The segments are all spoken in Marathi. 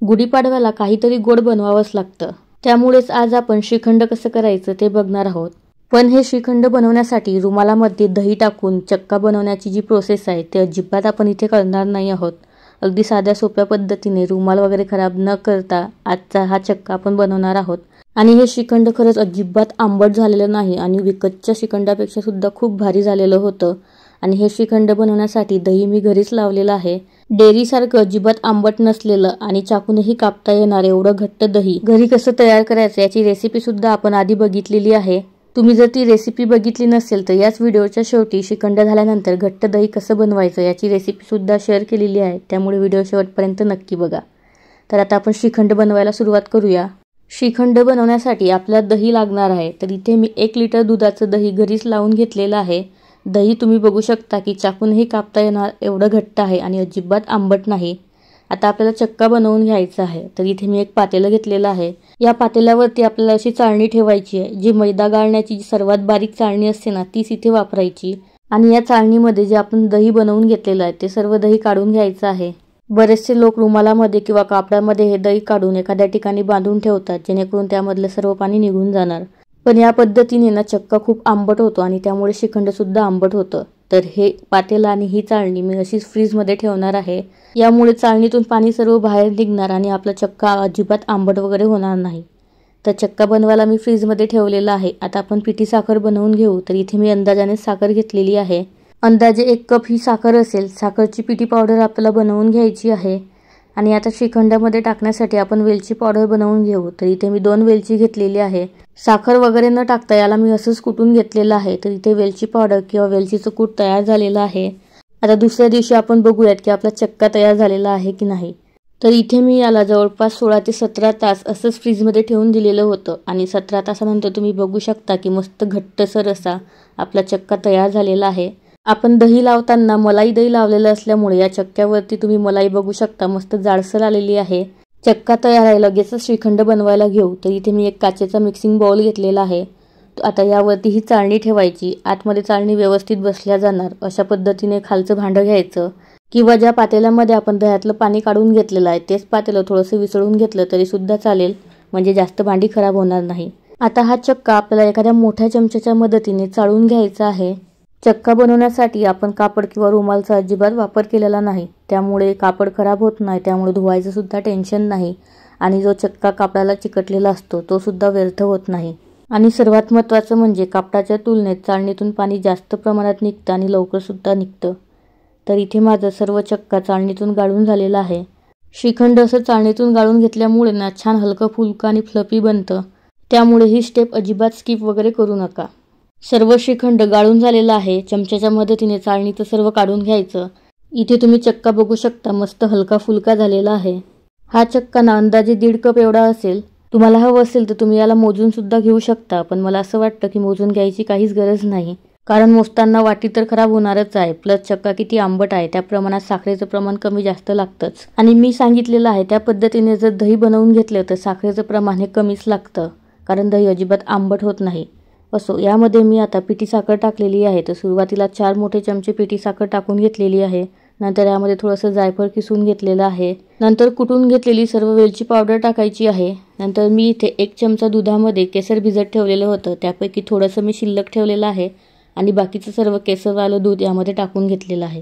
गुढीपाडव्याला काहीतरी गोड बनवावंच लागतं. त्यामुळेच आज आपण श्रीखंड कसं करायचं ते बघणार आहोत. पण हे श्रीखंड बनवण्यासाठी रुमालामध्ये दही टाकून चक्का बनवण्याची जी प्रोसेस आहे ते अजिबात आपण इथे करणार नाही आहोत. अगदी साध्या सोप्या पद्धतीने रुमाल वगैरे खराब न करता आजचा हा चक्का आपण बनवणार आहोत. आणि हे श्रीखंड खरंच अजिबात आंबट झालेलं नाही आणि विकतच्या श्रीखंडापेक्षा सुद्धा खूप भारी झालेलं होतं. आणि हे श्रीखंड बनवण्यासाठी दही मी घरीच लावलेलं आहे. डेअरीसारखं अजिबात आंबट नसलेलं आणि चाकूनही कापता येणार एवढं घट्ट दही घरी कसं तयार करायचं याची रेसिपी सुद्धा आपण आधी बघितलेली आहे. तुम्ही जर ती रेसिपी बघितली नसेल तर याच व्हिडिओच्या शेवटी श्रीखंड झाल्यानंतर घट्ट दही कसं बनवायचं याची रेसिपी सुद्धा शेअर केलेली आहे. त्यामुळे व्हिडिओ शेवटपर्यंत नक्की बघा. तर आता आपण श्रीखंड बनवायला सुरुवात करूया. श्रीखंड बनवण्यासाठी आपल्याला दही लागणार आहे. तर इथे मी 1 लिटर दुधाचं दही घरीच लावून घेतलेलं आहे. दही तुम्ही बघू शकता की चाकूनही कापता येणार एवढं घट्ट आहे आणि अजिबात आंबट नाही. आता आपल्याला चक्का बनवून घ्यायचा आहे. तर इथे मी एक पातेलं घेतलेलं आहे. या पातेल्यावरती आपल्याला अशी चाळणी ठेवायची आहे. जी मैदा गाळण्याची जी सर्वात बारीक चाळणी असते ना तीच इथे वापरायची. आणि या चाळणीमध्ये जे आपण दही बनवून घेतलेलं आहे ते सर्व दही काढून घ्यायचं आहे. बरेचसे लोक रुमालामध्ये किंवा कापडामध्ये हे दही काढून एखाद्या ठिकाणी बांधून ठेवतात जेणेकरून त्यामधलं सर्व पाणी निघून जाणार. पण या पद्धतीने ना चक्का खूप आंबट होतो आणि त्यामुळे श्रीखंड सुद्धा आंबट होतं. तर हे पातेलं आणि ही चाळणी मी अशीच फ्रीजमध्ये ठेवणार आहे. यामुळे चाळणीतून पाणी सर्व बाहेर निघणार आणि आपला चक्का अजिबात आंबट वगैरे होणार नाही. तर चक्का बनवायला मी फ्रीजमध्ये ठेवलेला आहे. आता आपण पिठी साखर बनवून घेऊ. तर इथे मी अंदाजाने साखर घेतलेली आहे. अंदाजे 1 कप ही साखर असेल. साखरची पिठी पावडर आपल्याला बनवून घ्यायची आहे. आणि आता श्रीखंडामध्ये टाकण्यासाठी आपण वेलची पावडर बनवून घेऊ. तर इथे मी 2 वेलची घेतलेली आहे. साखर वगैरे न टाकता याला मी असंच कुटून घेतलेलं आहे. तर इथे वेलची पावडर किंवा वेलचीचं कूट तयार झालेलं आहे. आता दुसऱ्या दिवशी आपण बघूयात की आपला चक्का तयार झालेला आहे की नाही. तर इथे मी याला जवळपास 16 ते 17 तास असंच फ्रीजमध्ये ठेवून दिलेलं होतं. आणि 17 तासानंतर तुम्ही बघू शकता की मस्त घट्टसर असा आपला चक्का तयार झालेला आहे. आपण दही लावताना मलाई दही लावलेलं असल्यामुळे या चक्क्यावरती तुम्ही मलाई बघू शकता मस्त जाडसर आलेली आहे. चक्का तयार आहे. लगेचच श्रीखंड बनवायला घेऊ. तर इथे मी एक काचेचा मिक्सिंग बाउल घेतलेला आहे. आता यावरती ही चाळणी ठेवायची. आतमध्ये चाळणी व्यवस्थित बसल्या जाणार अशा पद्धतीने खालचं भांडं घ्यायचं किंवा ज्या पातेल्यामध्ये आपण दह्यातलं पाणी काढून घेतलेलं आहे तेच पातेलं थोडंसं विसळून घेतलं तरी सुद्धा चालेल. म्हणजे जास्त भांडी खराब होणार नाही. आता हा चक्का आपल्याला एखाद्या मोठ्या चमच्याच्या मदतीने चाळून घ्यायचा आहे. चक्का बनवण्यासाठी आपण कापड किंवा रुमालचा अजिबात वापर केलेला नाही. त्यामुळे कापड खराब होत नाही. त्यामुळे धुवायचं सुद्धा टेन्शन नाही. आणि जो चक्का कापडाला चिकटलेला असतो तो सुद्धा व्यर्थ होत नाही. आणि सर्वात महत्त्वाचं म्हणजे कापडाच्या तुलनेत चाळणीतून पाणी जास्त प्रमाणात निघतं आणि लवकर सुद्धा निघतं. तर इथे माझं सर्व चक्का चाळणीतून गाळून झालेला आहे. श्रीखंड असं चाळणीतून गाळून घेतल्यामुळे ना छान हलकं फुलकं आणि फ्लफी बनतं. त्यामुळे ही स्टेप अजिबात स्किप वगैरे करू नका. सर्व श्रीखंड गाळून झालेला आहे. चमच्याच्या मदतीने चाळणीचं सर्व काढून घ्यायचं. इथे तुम्ही चक्का बघू शकता मस्त हलका फुलका झालेला आहे. हा चक्का ना अंदाजे 1.5 कप एवढा असेल. तुम्हाला हवं असेल तर तुम्ही याला मोजून सुद्धा घेऊ शकता. पण मला असं वाटतं की मोजून घ्यायची काहीच गरज नाही. कारण मोजताना वाटी तर खराब होणारच आहे. प्लस चक्का किती आंबट आहे त्या प्रमाणात साखरेचं प्रमाण कमी जास्त लागतंच. आणि मी सांगितलेलं आहे त्या पद्धतीने जर दही बनवून घेतलं तर साखरेचं प्रमाण हे कमीच लागतं. कारण दही अजिबात आंबट होत नाही. असो, यामध्ये मी आता पिठी साखर टाकलेली आहे. तर सुरुवातीला 4 मोठे चमचे पिठी साखर टाकून घेतलेली आहे. नंतर यामध्ये थोडंसं जायफळ किसून घेतलेलं आहे. नंतर कुटून घेतलेली सर्व वेलची पावडर टाकायची आहे. नंतर मी इथे 1 चमचा दुधामध्ये केसर भिजत ठेवलेलं होतं. त्यापैकी थोडंसं मी शिल्लक ठेवलेलं आहे आणि बाकीचं सर्व केसरवालं दूध यामध्ये टाकून घेतलेलं आहे.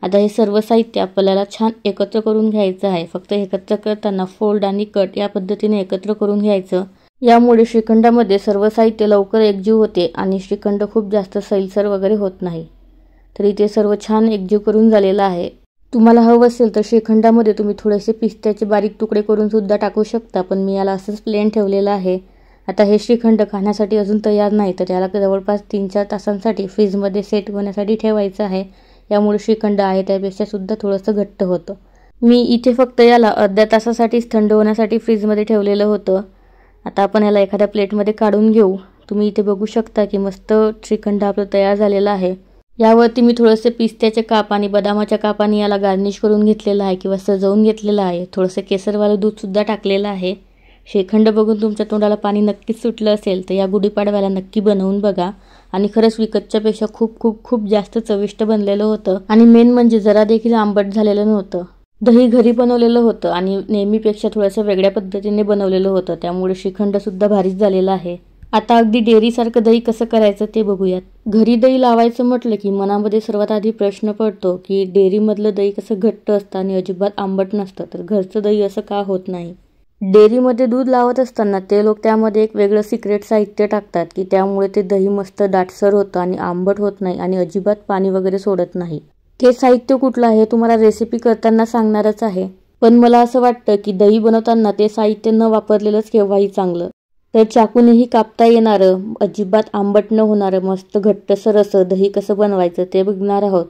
आता हे सर्व साहित्य आपल्याला छान एकत्र करून घ्यायचं आहे. फक्त एकत्र करताना फोल्ड आणि कट या पद्धतीने एकत्र करून घ्यायचं. यामुळे श्रीखंडामध्ये सर्व साहित्य लवकर एकजीव होते आणि श्रीखंड खूप जास्त सैलसर वगैरे होत नाही. तर इथे सर्व छान एकजीव करून झालेलं आहे. तुम्हाला हवं असेल तर श्रीखंडामध्ये तुम्ही थोडेसे पिस्त्याचे बारीक तुकडे करून सुद्धा टाकू शकता. पण मी याला असंच प्लेन ठेवलेलं आहे. आता हे श्रीखंड खाण्यासाठी अजून तयार नाही. तर याला जवळपास 3-4 तासांसाठी फ्रीजमध्ये सेट होण्यासाठी ठेवायचं आहे. यामुळे श्रीखंड आहे त्यापेक्षा सुद्धा थोडंसं घट्ट होतं. मी इथे फक्त याला अर्ध्या तासासाठीच थंड होण्यासाठी फ्रीजमध्ये ठेवलेलं होतं. आता आपण याला एखाद्या प्लेटमध्ये काढून घेऊ. तुम्ही इथे बघू शकता की मस्त श्रीखंड आपलं तयार झालेलं आहे. यावरती मी थोडेसे पिस्त्याचे काप आणि बदामाच्या कापाने याला गार्निश करून घेतलेलं आहे किंवा सजवून घेतलेलं आहे. थोडंसं केसरवालं दूधसुद्धा टाकलेलं आहे. श्रीखंड बघून तुमच्या तोंडाला पाणी नक्कीच सुटलं असेल तर या गुढीपाडव्याला नक्की बनवून बघा. आणि खरंच विकतच्यापेक्षा खूप खूप खूप जास्त चविष्ट बनलेलं होतं. आणि मेन म्हणजे जरा देखील आंबट झालेलं नव्हतं. दही घरी बनवलेलं होतं आणि नेहमीपेक्षा थोडंसं वेगळ्या पद्धतीने बनवलेलं होतं, त्यामुळे श्रीखंडसुद्धा भारीच झालेलं आहे. आता अगदी डेअरीसारखं दही कसं करायचं ते बघूयात. घरी दही लावायचं म्हटलं की मनामध्ये सर्वात आधी प्रश्न पडतो की डेअरीमधलं दही कसं घट्ट असतं आणि अजिबात आंबट नसतं, तर घरचं दही असं का होत नाही. डेअरीमध्ये दूध लावत असताना ते लोक त्यामध्ये एक वेगळं सिक्रेट साहित्य टाकतात की त्यामुळे ते दही मस्त दाटसर होतं आणि आंबट होत नाही आणि अजिबात पाणी वगैरे सोडत नाही. ते साहित्य कुठलं आहे तुम्हाला रेसिपी करताना सांगणारच आहे, पण मला असं वाटतं की दही बनवताना ते साहित्य न वापरलेलंच केव्हाही चांगलं. तर चाकूनेही कापता येणारं, अजिबात आंबट न होणारं, मस्त घट्टसर असं दही कसं बनवायचं ते बघणार आहोत.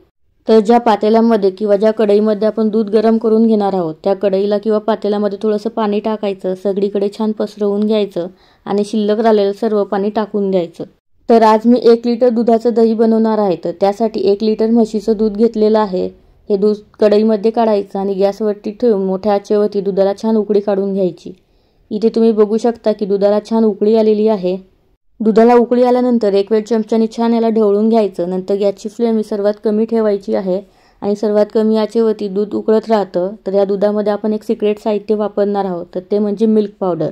तर ज्या पातेल्यामध्ये किंवा ज्या कढईमध्ये आपण दूध गरम करून घेणार आहोत त्या कढईला किंवा पातेल्यामध्ये थोडंसं पाणी टाकायचं, सगळीकडे छान पसरवून घ्यायचं आणि शिल्लक राहिलेलं सर्व पाणी टाकून द्यायचं. तर आज मी 1 लिटर दुधाचं दही बनवणार आहे, तर त्यासाठी 1 लिटर म्हशीचं दूध घेतलेलं आहे. हे दूध कढईमध्ये काढायचं आणि गॅसवरती ठेवून मोठ्या आचेवरती दुधाला छान उकळी काढून घ्यायची. इथे तुम्ही बघू शकता की दुधाला छान उकळी आलेली आहे. दुधाला उकळी आल्यानंतर एक वेळ चमच्याने छान याला ढवळून घ्यायचं. नंतर गॅसची फ्लेम ही सर्वात कमी ठेवायची आहे आणि सर्वात कमी आचेवरती दूध उकळत राहतं. तर या दुधामध्ये आपण एक सिक्रेट साहित्य वापरणार आहोत, तर ते म्हणजे मिल्क पावडर.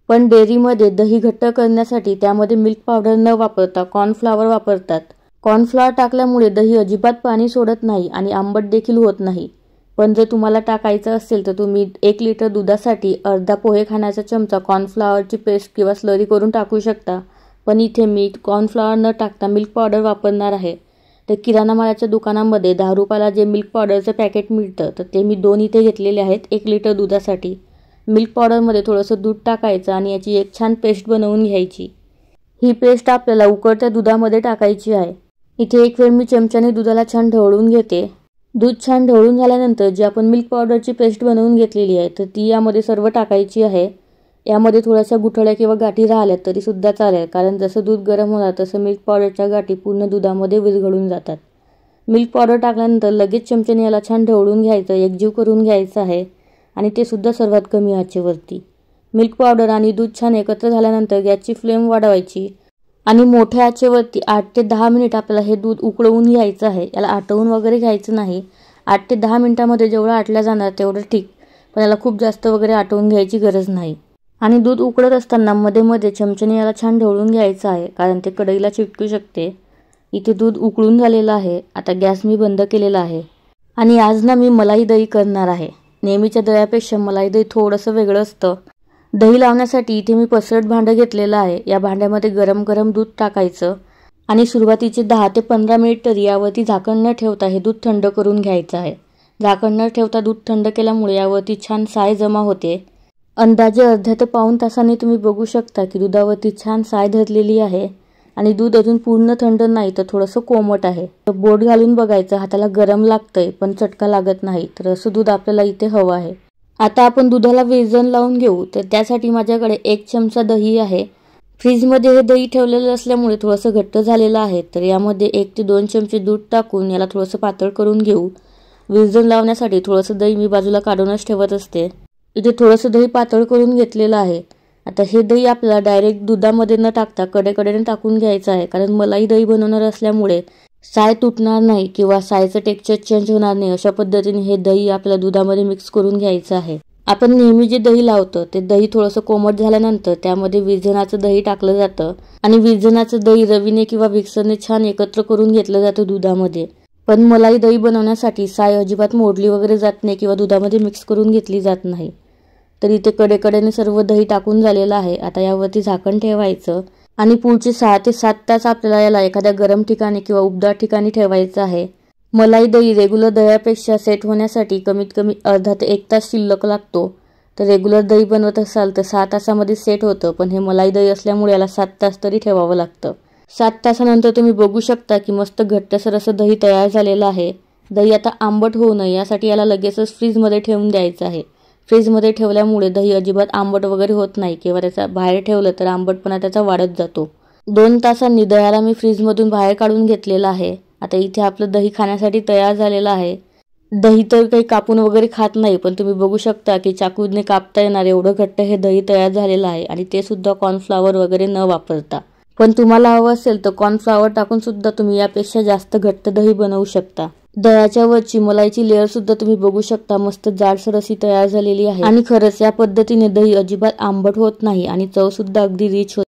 पण डेअरीमध्ये दही घट्ट करण्यासाठी त्यामध्ये मिल्क पावडर न वापरता कॉर्नफ्लॉवर वापरतात. कॉर्नफ्लॉवर टाकल्यामुळे दही अजिबात पाणी सोडत नाही आणि आंबट देखील होत नाही. पण जर तुम्हाला टाकायचं असेल तर तुम्ही 1 लिटर दुधासाठी अर्धा पोहे खाण्याचा चमचा कॉर्नफ्लॉवरची पेस्ट किंवा स्लरी करून टाकू शकता. पण इथे मी कॉर्नफ्लॉवर न टाकता मिल्क पावडर वापरणार आहे. तर किराणा मालाच्या दुकानामध्ये 10 रुपयाला जे मिल्क पावडरचं पॅकेट मिळतं, तर ते मी 2 इथे घेतलेले आहेत 1 लिटर दुधासाठी. मिल्क पावडरमध्ये थोडंसं दूध टाकायचं आणि याची एक छान पेस्ट बनवून घ्यायची. ही पेस्ट आपल्याला उकळत्या दुधामध्ये टाकायची आहे. इथे एक वेळ मी चमच्याने दुधाला छान ढवळून घेते. दूध छान ढवळून झाल्यानंतर जी आपण मिल्क पावडरची पेस्ट बनवून घेतलेली आहे तर ती यामध्ये सर्व टाकायची आहे. यामध्ये थोड्याशा गुठळ्या किंवा गाठी राहिल्या तरीसुद्धा चालेल, कारण जसं दूध गरम होणार तसं मिल्क पावडरच्या गाठी पूर्ण दुधामध्ये विरघळून जातात. मिल्क पावडर टाकल्यानंतर लगेच चमच्याने याला छान ढवळून घ्यायचं, एकजीव करून घ्यायचं आहे आणि ते सुद्धा सर्वात कमी आचेवरती. मिल्क पावडर आणि दूध छान एकत्र झाल्यानंतर गॅसची फ्लेम वाढवायची आणि मोठ्या आचेवरती 8 ते 10 मिनिट आपल्याला हे दूध उकळवून घ्यायचं आहे. याला आटवून वगैरे घ्यायचं नाही. 8 ते 10 मिनिटामध्ये जेवढं आटलं जाणार तेवढं ठीक, पण याला खूप जास्त वगैरे आटवून घ्यायची गरज नाही. आणि दूध उकळत असताना मध्ये मध्ये चमच्याने याला छान ढवळून घ्यायचं आहे, कारण ते कढईला चिटकू शकते. इथे दूध उकळून झालेलं आहे. आता गॅस मी बंद केलेला आहे आणि आज ना मी मलाई दही करणार आहे. नेहमीच्या दह्यापेक्षा मलाई दही थोडंसं वेगळं असतं. दही लावण्यासाठी इथे मी पसरट भांडं घेतलेलं आहे. या भांड्यामध्ये गरम गरम दूध टाकायचं आणि सुरुवातीचे 10 ते 15 मिनिट तरी यावरती झाकण न ठेवता हे दूध थंड करून घ्यायचं आहे. झाकण न ठेवता दूध थंड केल्यामुळे यावरती छान साय जमा होते. अंदाजे अर्ध्या ते पाऊण तासाने तुम्ही बघू शकता की दुधावरती छान साय धरलेली आहे आणि दूध अजून पूर्ण थंड नाही तर थोडंसं कोमट आहे. तर बोट घालून बघायचं, हाताला गरम लागतंय पण चटका लागत नाही, तर असं दूध आपल्याला इथे हवं आहे. आता आपण दुधाला विरजण लावून घेऊ. तर त्यासाठी माझ्याकडे 1 चमचा दही आहे. फ्रीजमध्ये हे दही ठेवलेलं असल्यामुळे थोडंसं घट्ट झालेलं आहे. तर यामध्ये 1 ते 2 चमचे दूध टाकून याला थोडंसं पातळ करून घेऊ. विरजण लावण्यासाठी थोडंसं दही मी बाजूला काढूनच ठेवत असते. इथे थोडंसं दही पातळ करून घेतलेलं आहे. आता हे दही आपल्याला डायरेक्ट दुधामध्ये न टाकता कडेकडेने टाकून घ्यायचं आहे, कारण मलाई दही बनवणार असल्यामुळे साय तुटणार नाही किंवा सायचं टेक्स्चर चेंज होणार नाही. अशा पद्धतीने हे दही आपल्याला दुधामध्ये मिक्स करून घ्यायचं आहे. आपण नेहमी जे दही लावतो ते दही थोडंसं कोमट झाल्यानंतर त्यामध्ये विरजणाचं दही टाकलं जातं आणि विरजणाचं दही रवीने किंवा मिक्सरने छान एकत्र करून घेतलं जातं दुधामध्ये. पण मलाई दही बनवण्यासाठी साय अजिबात मोडली वगैरे जात नाही किंवा दुधामध्ये मिक्स करून घेतली जात नाही. तर इथे कडेकडेने सर्व दही टाकून झालेलं आहे. आता यावरती झाकण ठेवायचं आणि पुढचे 6 ते 7 तास आपल्याला याला एखाद्या गरम ठिकाणी किंवा उबदार ठिकाणी ठेवायचं आहे. मलाई दही रेग्युलर दह्यापेक्षा सेट होण्यासाठी कमीत कमी अर्धा ते 1 तास शिल्लक लागतो. तर रेग्युलर दही बनवत असाल तर 6 तासामध्ये सेट होतं, पण हे मलाई दही असल्यामुळे याला 7 तास तरी ठेवावं लागतं. 7 तासानंतर तुम्ही बघू शकता की मस्त घट्टसर असं दही तयार झालेलं आहे. दही आता आंबट होऊ नये यासाठी याला लगेचच फ्रीजमध्ये ठेवून द्यायचं आहे. फ्रीजमध्ये ठेवल्यामुळे दही अजिबात आंबट वगैरे होत नाही किंवा त्याचा बाहेर ठेवलं तर आंबटपणा त्याचा वाढत जातो. 2 तासांनी दह्याला मी फ्रीजमधून बाहेर काढून घेतलेलं आहे. आता इथे आपलं दही खाण्यासाठी तयार झालेलं आहे. दही तर काही कापून वगैरे खात नाही, पण तुम्ही बघू शकता की चाकूने कापता येणार एवढं घट्ट हे दही तयार झालेलं आहे आणि ते सुद्धा कॉर्नफ्लॉवर वगैरे न वापरता. पण तुम्हाला हवं असेल तर कॉर्नफ्लॉवर टाकून सुद्धा तुम्ही यापेक्षा जास्त घट्ट दही बनवू शकता. दह्याच्या वरची मलाईची लेअर सुद्धा तुम्ही बघू शकता, मस्त जाडसर अशी तयार झालेली आहे. आणि खरंच या पद्धतीने दही अजिबात आंबट होत नाही आणि चव सुद्धा अगदी रिच होते.